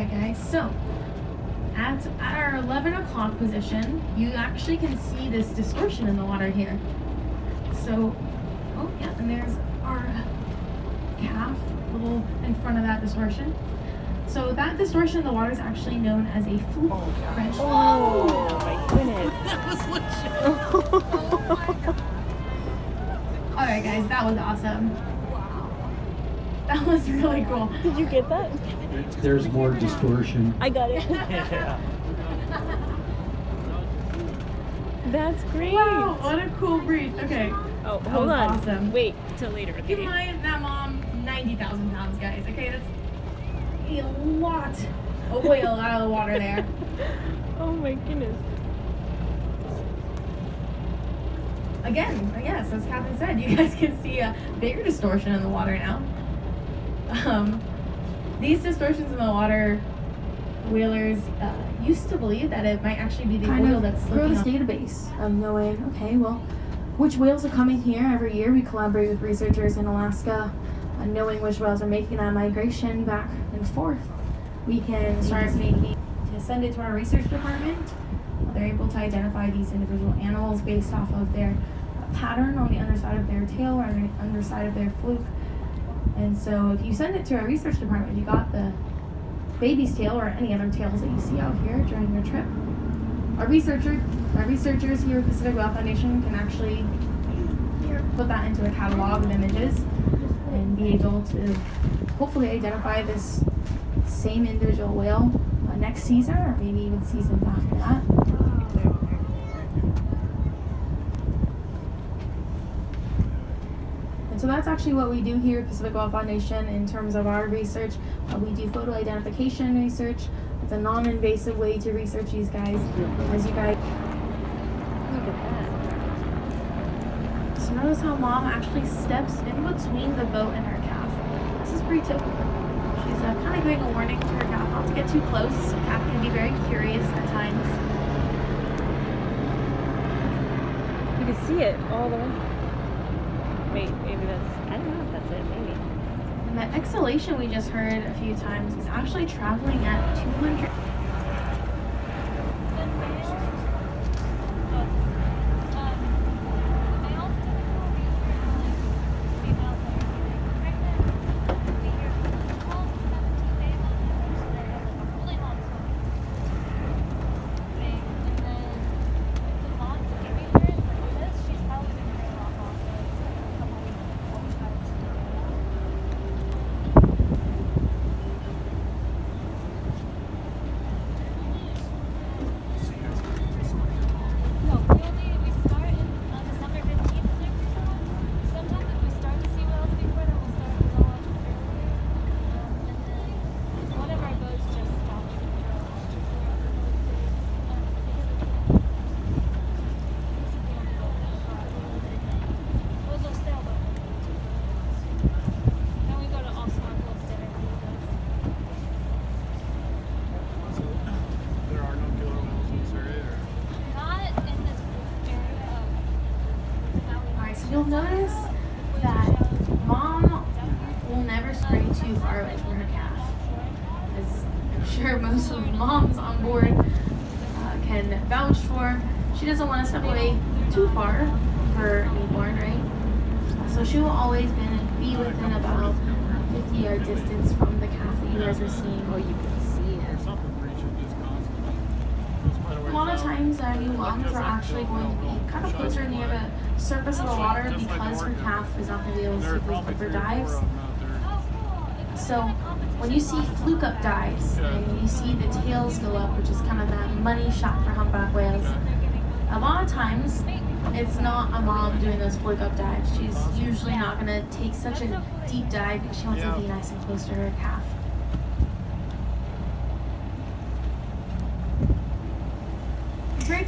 Alright guys, so at our 11 o'clock position, you actually can see this distortion in the water here. So, oh yeah, and there's our calf, a little in front of that distortion. So that distortion in the water is actually known as a fluke. Oh my goodness. That was legit. Alright guys, that was awesome. That was really cool. Did you get that? There's more distortion. I got it. Yeah. That's great. Wow, what a cool breed. Okay. Oh, That hold was on. awesome. Wait till later. Keep Okay. in mind that mom, 90,000 pounds, guys. Okay, that's a lot of oil out of the water there. Oh my goodness. Again, yes, as Captain said, you guys can see a bigger distortion in the water now. These distortions in the water, whalers used to believe that it might actually be the oil that's grow slipping this off. database of knowing, okay, well, which whales are coming here every year. We collaborate with researchers in Alaska, knowing which whales are making that migration back and forth. We can start making, to send it to our research department. They're able to identify these individual animals based off of their pattern on the underside of their tail or on the underside of their fluke. And so if you send it to our research department, you got the baby's tail or any other tails that you see out here during your trip. Our researchers here at Pacific Whale Foundation can actually put that into a catalog of images and be able to hopefully identify this same individual whale next season or maybe even seasons after that. And so that's actually what we do here at Pacific Whale Foundation in terms of our research. We do photo identification research. It's a non-invasive way to research these guys. As you guys Look at that. So notice how mom actually steps in between the boat and her calf. This is pretty typical. She's kind of giving a warning to her calf not to get too close. Calf can be very curious at times. You can see it all the way. Wait, maybe that's, I don't know if that's it, maybe. And the exhalation we just heard a few times is actually traveling at 200. You'll notice that mom will never stray too far away from her calf. As I'm sure most of the moms on board can vouch for, she doesn't want to step away too far from her newborn, right? So she will always be within about 50-yard distance from the calf that you guys are seeing. Oh, you can see it. A lot of times new moms are actually going to be kind of closer near the surface of the water because her calf is not going to be able to safely flip her dives. So when you see fluke up dives and you see the tails go up, which is kind of that money shot for humpback whales, a lot of times it's not a mom doing those fluke up dives. She's usually not going to take such a deep dive because she wants to be nice and close to her calf.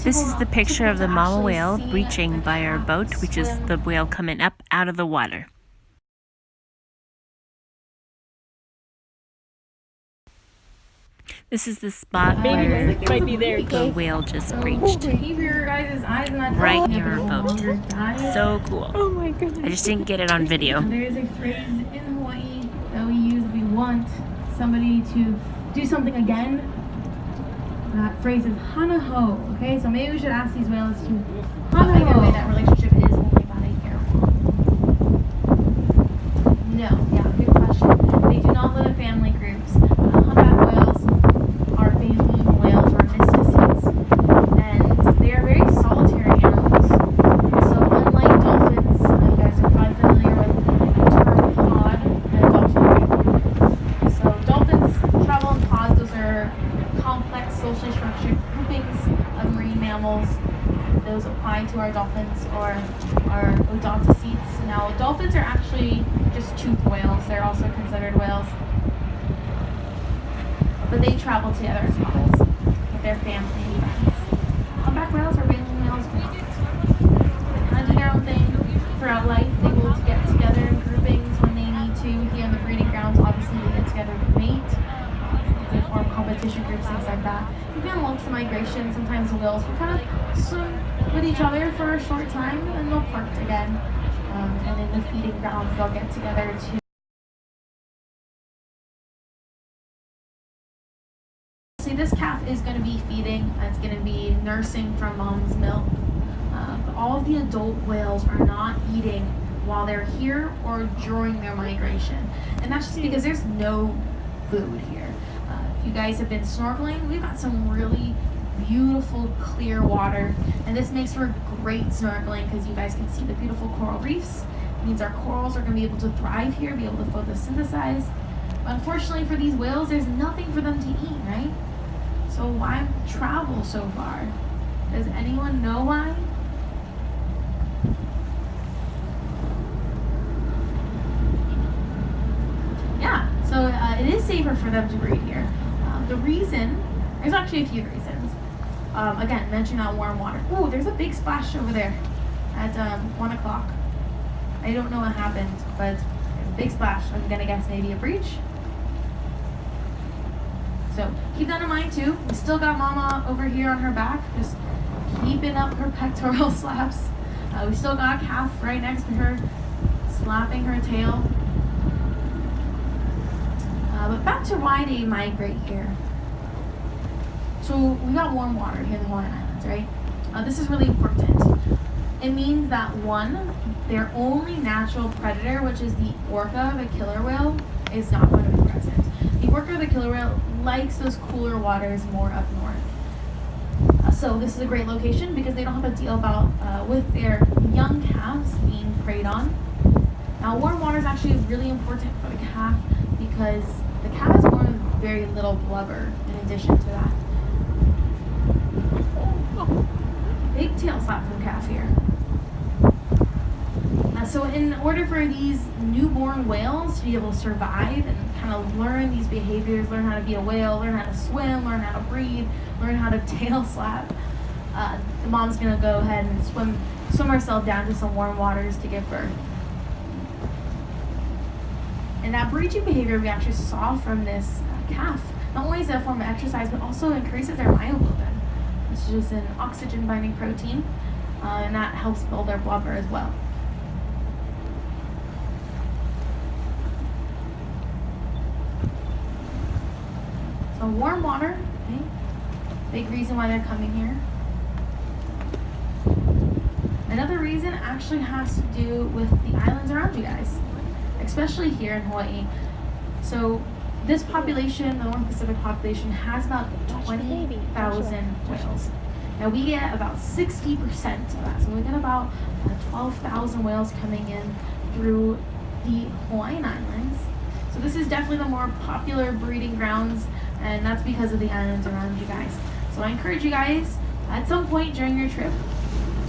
This is the picture of the mama whale breaching by our boat, which is the whale coming up out of the water. This is the spot where Might be there. the whale just breached. Keep your guys' eyes on that Right dog. near our boat. So cool. Oh my goodness. I just didn't get it on video. There is a phrase in Hawaii that we use if we want somebody to do something again. That phrase is hana ho. Okay, so maybe we should ask these whales to hana ho. By the way, that relationship is only about a year long. No, yeah, good question. They do not live in family groups. Humpback whales are baleen whales or mysticetes, and they are very solitary animals. So unlike dolphins, you guys are probably familiar with the term pod and dolphin. So dolphins travel in pods. Those are complex, socially structured groupings of marine mammals. Those apply to our dolphins or our odontocetes. Now, dolphins are actually just toothed whales. They're also considered whales. But they travel together in pods with their family and friends. Humpback whales or baleen whales do not. They kind of do their own thing throughout life. They will get together in groupings when they need to. Here on the breeding grounds, obviously they get together to mate. They form competition groups, things like that. Even amongst the migration, sometimes the whales will kind of swim with each other for a short time, and then they'll part again. And in the feeding grounds, they'll get together to. See, this calf is going to be feeding. It's going to be nursing from mom's milk. But all of the adult whales are not eating while they're here or during their migration, and that's just because there's no food here. If you guys have been snorkeling, we've got some really beautiful clear water, and this makes for great snorkeling because you guys can see the beautiful coral reefs. It means our corals are going to be able to thrive here, be able to photosynthesize. But unfortunately for these whales, there's nothing for them to eat, right? So why travel so far? Does anyone know why? Yeah, so it is safer for them to breed here. The reason, there's actually a few reasons. Again, mention that warm water. Ooh, there's a big splash over there at 1 o'clock. I don't know what happened, but there's a big splash. I'm gonna guess maybe a breach. So keep that in mind too. We still got Mama over here on her back, just keeping up her pectoral slaps. We still got a calf right next to her, slapping her tail. But back to why they migrate here. So we got warm water here in the Hawaiian Islands, right? This is really important. It means that one, their only natural predator, which is the orca, the killer whale, is not going to be present. The orca, the killer whale, likes those cooler waters more up north. So this is a great location because they don't have to deal with their young calves being preyed on. Now, warm water is actually really important for the calf because the calf is born with very little blubber in addition to that. Big tail slap from calf here. So in order for these newborn whales to be able to survive and kind of learn these behaviors, learn how to be a whale, learn how to swim, learn how to breathe, learn how to tail slap, the mom's gonna go ahead and swim herself down to some warm waters to give birth. And that breaching behavior we actually saw from this calf, not only is it a form of exercise, but also increases their myoglobin, which is just an oxygen-binding protein, and that helps build their blubber as well. So warm water, okay? Big reason why they're coming here. Another reason actually has to do with the islands around you guys, especially here in Hawaii. So this population, the North Pacific population, has about 20,000 whales. Now we get about 60% of that. So we get about 12,000 whales coming in through the Hawaiian Islands. So this is definitely the more popular breeding grounds, and that's because of the islands around you guys. So I encourage you guys at some point during your trip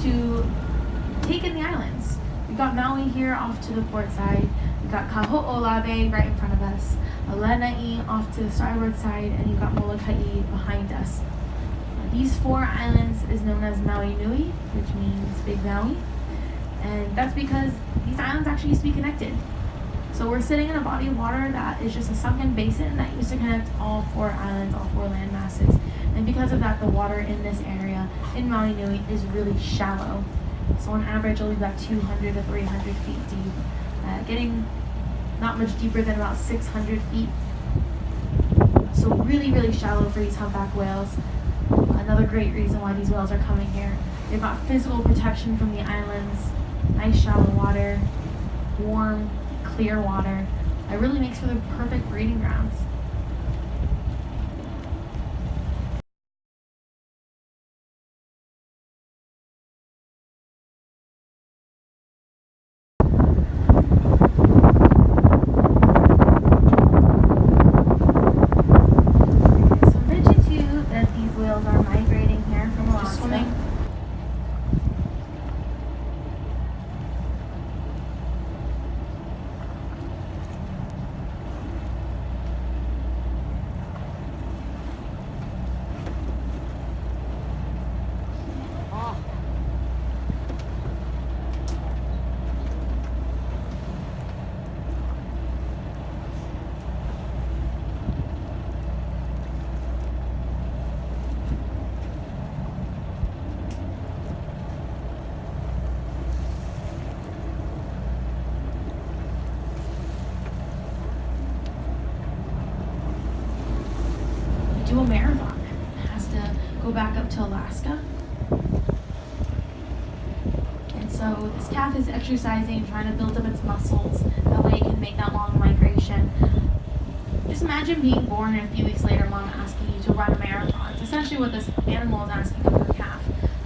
to take in the islands. We've got Maui here off to the port side. We've got Kaho'ola Bay right in front of us. Lanai off to the starboard side, and you've got Molokai behind us. These 4 islands is known as Maui Nui, which means Big Maui. And that's because these islands actually used to be connected. So we're sitting in a body of water that is just a sunken basin that used to connect all 4 islands, all 4 land masses. And because of that, the water in this area, in Maui Nui, is really shallow. So on average, it'll be about 200 to 300 feet deep, getting not much deeper than about 600 feet. So really, really shallow for these humpback whales. Another great reason why these whales are coming here. They've got physical protection from the islands, nice shallow water, warm, clear water. It really makes for the perfect breeding grounds. So I mentioned to you that these whales are migrating here from Alaska. Swimming. Do a marathon. It has to go back up to Alaska. And so this calf is exercising, trying to build up its muscles. That way it can make that long migration. Just imagine being born and a few weeks later, mom asking you to run a marathon. It's essentially what this animal is asking of her calf.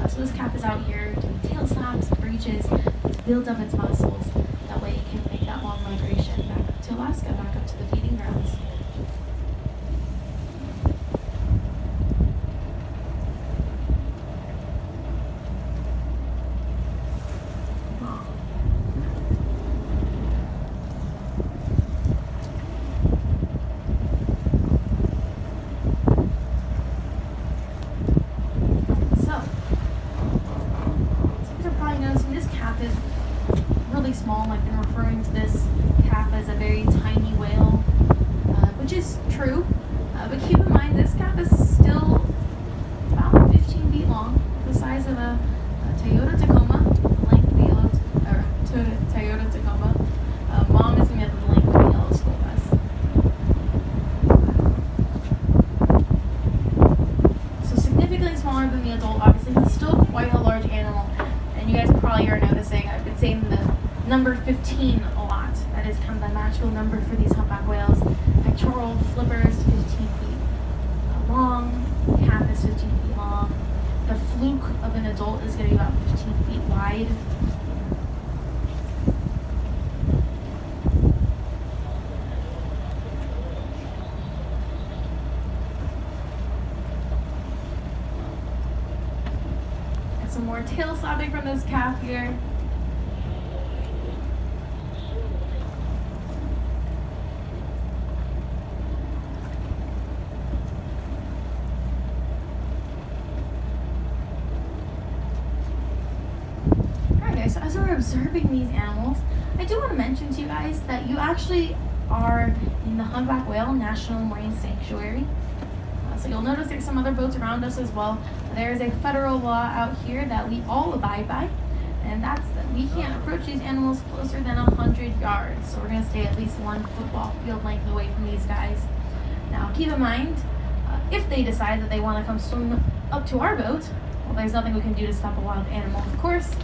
So this calf is out here doing tail slaps, breaches, to build up its muscles. That way it can make that long migration back up to Alaska, back up to the feeding grounds. Small, like they're referring to this calf as a very tiny whale, which is true, but keep in mind this calf is still about 15 feet long, the size of a Toyota Tacoma, the length of the yellow, or Toyota Tacoma. Mom is going to be at the length of the yellow school bus. So significantly smaller than the adult, obviously, but still quite a large animal. And you guys probably are noticing, I've been saying the number 15 a lot. That is kind of the magical number for these humpback whales. Pectoral flippers, 15 feet long. Calf is 15 feet long. The fluke of an adult is going to be about 15 feet wide. And some more tail slapping from this calf here. So as we're observing these animals, I do want to mention to you guys that you actually are in the Humpback Whale National Marine Sanctuary. So you'll notice there's some other boats around us as well. There is a federal law out here that we all abide by, and that's that we can't approach these animals closer than 100 yards. So we're going to stay at least 1 football field length away from these guys. Now keep in mind, if they decide that they want to come swim up to our boat, well, there's nothing we can do to stop a wild animal, of course.